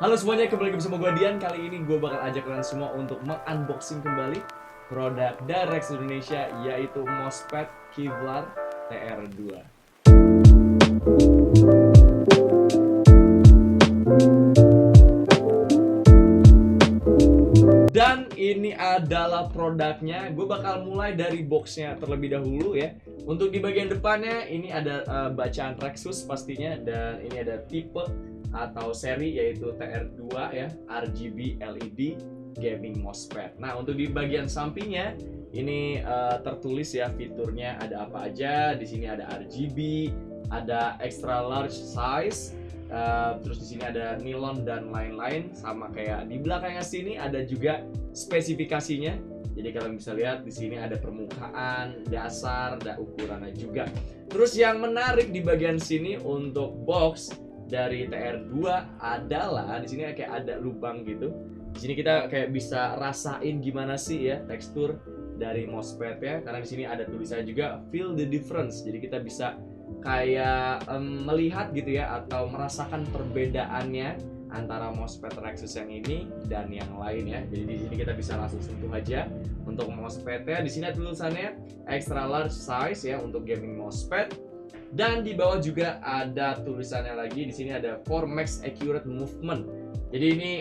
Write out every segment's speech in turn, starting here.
Halo semuanya, kembali lagi bersama gue Dian. Kali ini gue bakal ajak kalian semua untuk mengunboxing kembali produk dari Rex Indonesia, yaitu MOSFET Kevlar TR2. Dan ini adalah produknya. Gue bakal mulai dari boxnya terlebih dahulu ya. Untuk di bagian depannya ini ada bacaan Rexus pastinya, dan ini ada tipe atau seri yaitu TR2 ya, RGB LED Gaming MOSFET. Nah, untuk di bagian sampingnya ini tertulis ya fiturnya ada apa aja. Di sini ada RGB, ada extra large size, terus di sini ada nilon dan lain-lain, sama kayak di belakangnya sini ada juga spesifikasinya. Jadi kalian bisa lihat di sini ada permukaan, dasar, dan ukurannya juga. Terus yang menarik di bagian sini untuk box dari TR2 adalah di sini kayak ada lubang gitu. Di sini kita kayak bisa rasain gimana sih ya tekstur dari MOSFET ya, karena di sini ada tulisannya juga feel the difference. Jadi kita bisa kayak melihat gitu ya, atau merasakan perbedaannya antara MOSFET Rexus yang ini dan yang lain ya. Jadi di sini kita bisa langsung sentuh aja untuk MOSFET-nya. Di sini tulisannya extra large size ya untuk gaming MOSFET. Dan di bawah juga ada tulisannya lagi. Di sini ada for max accurate movement. Jadi ini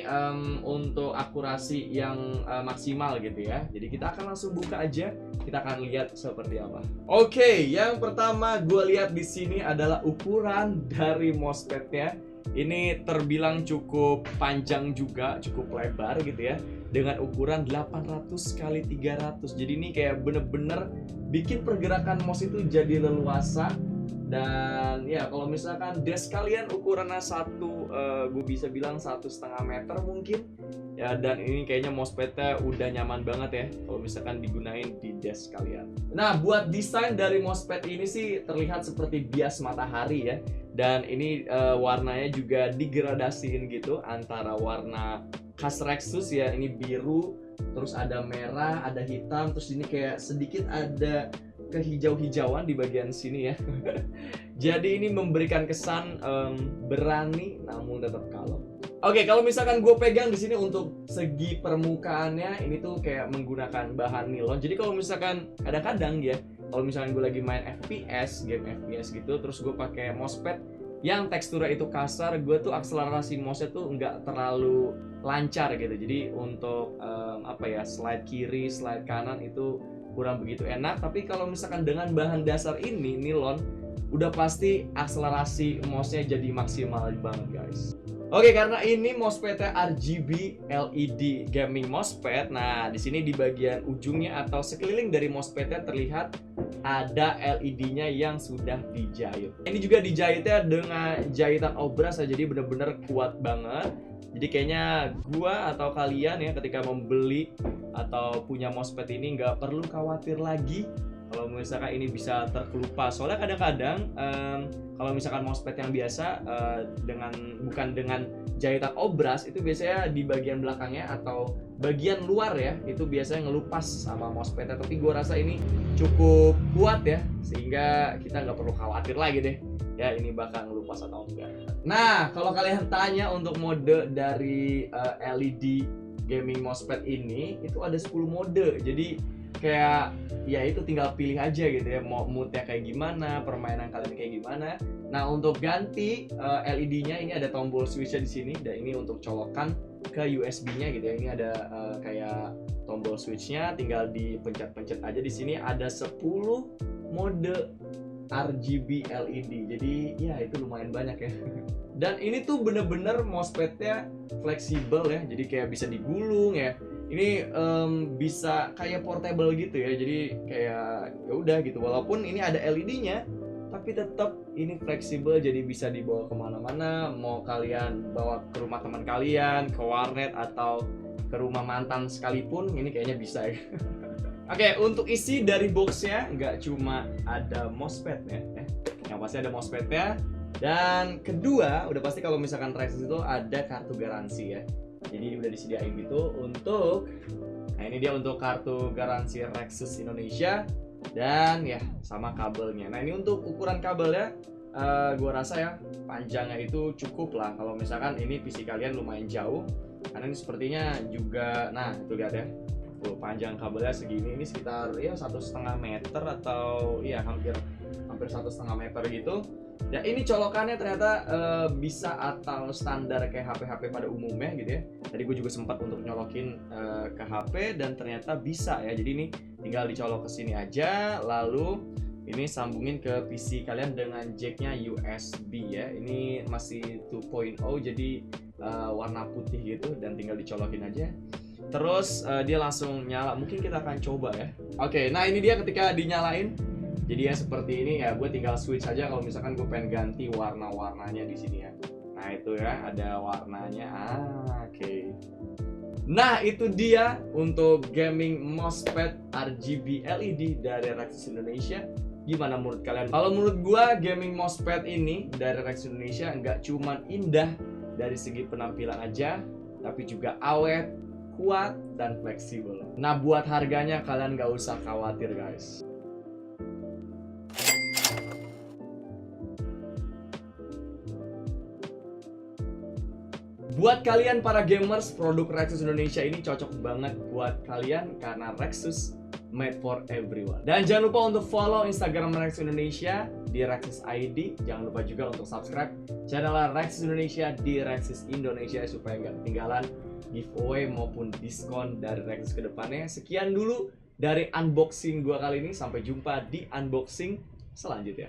untuk akurasi yang maksimal gitu ya. Jadi kita akan langsung buka aja. Kita akan lihat seperti apa. Oke, yang pertama gue lihat di sini adalah ukuran dari MOSFET-nya. Ini terbilang cukup panjang juga, cukup lebar gitu ya, dengan ukuran 800 x 300. Jadi ini kayak bener-bener bikin pergerakan MOS itu jadi leluasa. Dan ya kalau misalkan desk kalian ukurannya gue bisa bilang 1,5 meter mungkin ya, dan ini kayaknya MOSFET-nya udah nyaman banget ya kalau misalkan digunain di desk kalian. Nah, buat desain dari MOSFET ini sih terlihat seperti bias matahari ya, dan ini warnanya juga digradasiin gitu antara warna khas Rexus ya, ini biru, terus ada merah, ada hitam, terus ini kayak sedikit ada kehijau-hijauan di bagian sini ya. Jadi ini memberikan kesan berani namun tetap kalem. Oke, kalau misalkan gue pegang di sini untuk segi permukaannya ini tuh kayak menggunakan bahan nilon. Jadi kalau misalkan kadang-kadang ya, kalau misalkan gue lagi main FPS, game FPS gitu, terus gue pakai MOSFET yang teksturnya itu kasar, gue tuh akselerasi mouse-nya tuh nggak terlalu lancar gitu. Jadi untuk slide kiri, slide kanan itu kurang begitu enak. Tapi kalau misalkan dengan bahan dasar ini nilon, udah pasti akselerasi mouse-nya jadi maksimal banget guys. Oke, karena ini MOSFET-nya RGB LED Gaming MOSFET. Nah, di sini di bagian ujungnya atau sekeliling dari MOSFET-nya terlihat ada LED-nya yang sudah dijahit. Ini juga dijahitnya dengan jahitan obras, jadi bener-bener kuat banget. Jadi kayaknya gua atau kalian ya ketika membeli atau punya MOSFET ini nggak perlu khawatir lagi kalau misalkan ini bisa terkelupas. Soalnya kadang-kadang kalau misalkan MOSFET yang biasa bukan dengan jahitan obras, itu biasanya di bagian belakangnya atau bagian luar ya, itu biasanya ngelupas sama MOSFET-nya. Tapi gue rasa ini cukup kuat ya, sehingga kita nggak perlu khawatir lagi deh ya ini bakal ngelupas atau enggak. Nah, kalau kalian tanya untuk mode dari LED gaming MOSFET ini, itu ada 10 mode. Jadi kayak ya itu tinggal pilih aja gitu ya, mau moodnya kayak gimana, permainan kalian kayak gimana. Nah, untuk ganti LED-nya ini ada tombol switch-nya di sini, dan ini untuk colokan ke USB-nya gitu ya. Ini ada kayak tombol switch-nya, tinggal dipencet-pencet aja. Di sini ada 10 mode RGB LED. Jadi ya itu lumayan banyak ya. Dan ini tuh bener-bener MOSFET-nya fleksibel ya, jadi kayak bisa digulung ya. Ini bisa kayak portable gitu ya, jadi kayak ya udah gitu. Walaupun ini ada LED-nya, tapi tetap ini fleksibel, jadi bisa dibawa kemana-mana. Mau kalian bawa ke rumah teman kalian, ke warnet, atau ke rumah mantan sekalipun, ini kayaknya bisa ya. Oke, untuk isi dari boxnya nggak cuma ada MOSFET ya, yang pasti ada MOSFET-nya. Dan kedua, udah pasti kalau misalkan Rexus itu ada kartu garansi ya. Jadi udah disediain gitu untuk, nah ini dia untuk kartu garansi Rexus Indonesia, dan ya sama kabelnya. Nah, ini untuk ukuran kabelnya gua rasa ya panjangnya itu cukup lah kalau misalkan ini PC kalian lumayan jauh, karena ini sepertinya juga, nah itu lihat ya, tuh panjang kabelnya segini, ini sekitar ya 1,5 meter atau ya hampir 1,5 meter gitu. Ya ini colokannya ternyata bisa atau standar kayak HP-HP pada umumnya gitu ya. Tadi gue juga sempat untuk nyolokin ke HP dan ternyata bisa ya. Jadi ini tinggal dicolok ke sini aja, lalu ini sambungin ke PC kalian dengan jacknya USB ya. Ini masih 2.0 jadi warna putih gitu dan tinggal dicolokin aja. Terus dia langsung nyala. Mungkin kita akan coba ya. Oke, nah ini dia ketika dinyalain. Jadi ya seperti ini ya, gue tinggal switch aja kalau misalkan gue pengen ganti warna-warnanya di sini ya. Nah itu ya, ada warnanya. Oke. Nah itu dia untuk gaming mousepad RGB LED dari Rexus Indonesia. Gimana menurut kalian? Kalau menurut gue gaming mousepad ini dari Rexus Indonesia nggak cuman indah dari segi penampilan aja, tapi juga awet, kuat, dan fleksibel. Nah buat harganya kalian nggak usah khawatir guys. Buat kalian para gamers, produk Rexus Indonesia ini cocok banget buat kalian karena Rexus made for everyone. Dan jangan lupa untuk follow Instagram Rexus Indonesia di Rexus ID. Jangan lupa juga untuk subscribe channel Rexus Indonesia di Rexus Indonesia supaya nggak ketinggalan giveaway maupun diskon dari Rexus ke depannya. Sekian dulu dari unboxing gua kali ini. Sampai jumpa di unboxing selanjutnya.